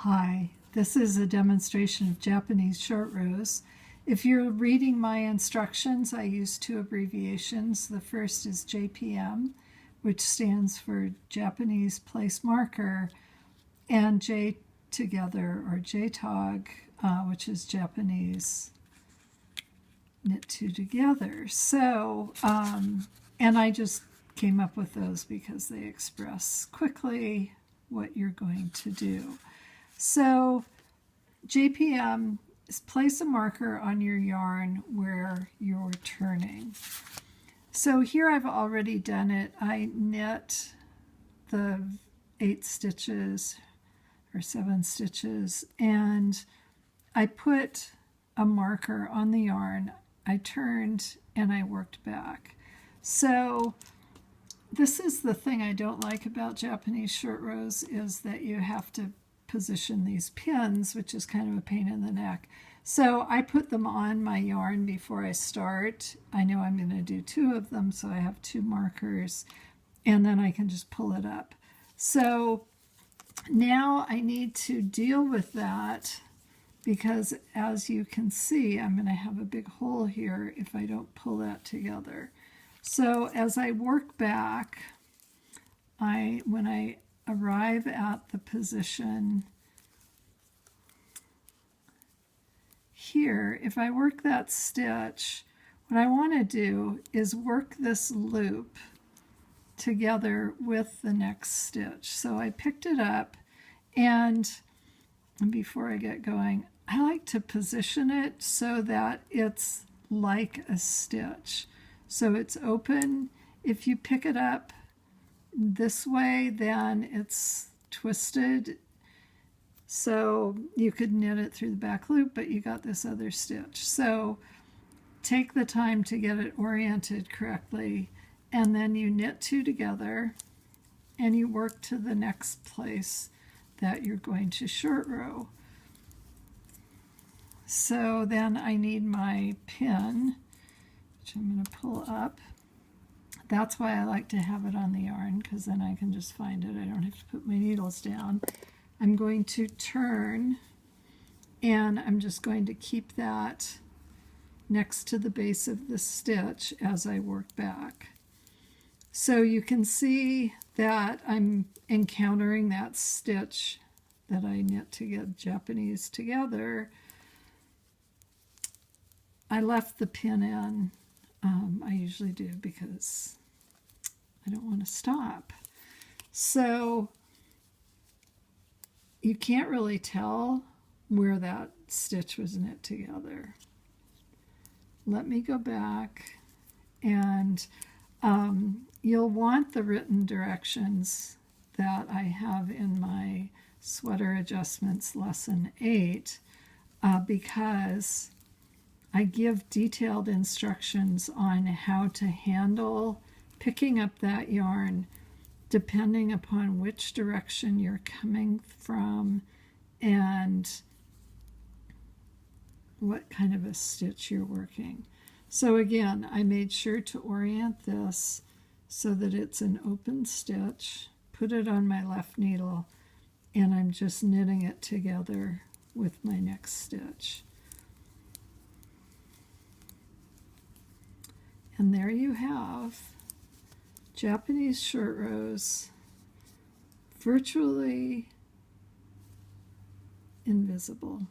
Hi, this is a demonstration of Japanese short rows. If you're reading my instructions, I use two abbreviations. The first is JPM, which stands for Japanese place marker, and J together, or JTOG, which is Japanese knit two together. So, and I just came up with those because they express quickly what you're going to do. So JPM is place a marker on your yarn where you're turning. So here I've already done it. I knit the 8 stitches or 7 stitches, and I put a marker on the yarn. I turned and I worked back. So this is the thing I don't like about Japanese short rows, is that you have to position these pins, which is kind of a pain in the neck. So I put them on my yarn before I start. I know I'm going to do 2 of them, so I have 2 markers, and then I can just pull it up. So now I need to deal with that, because as you can see, I'm going to have a big hole here if I don't pull that together. So as I work back, when I arrive at the position here, if I work that stitch, what I want to do is work this loop together with the next stitch. So I picked it up, and before I get going, I like to position it so that it's like a stitch. So it's open. If you pick it up this way, then it's twisted. So you could knit it through the back loop, but you got this other stitch. So take the time to get it oriented correctly, and then you knit 2 together and you work to the next place that you're going to short row. So then I need my pin, which I'm going to pull up. That's why I like to have it on the yarn, because then I can just find it. I don't have to put my needles down. I'm going to turn, and I'm just going to keep that next to the base of the stitch as I work back. So you can see that I'm encountering that stitch that I knit to get Japanese together. I left the pin in. I usually do because I don't want to stop. So you can't really tell where that stitch was knit together. Let me go back, and you'll want the written directions that I have in my Sweater Adjustments Lesson 8, because I give detailed instructions on how to handle picking up that yarn depending upon which direction you're coming from and what kind of a stitch you're working. So again, I made sure to orient this so that it's an open stitch, put it on my left needle, and I'm just knitting it together with my next stitch. And there you have Japanese short rows, virtually invisible.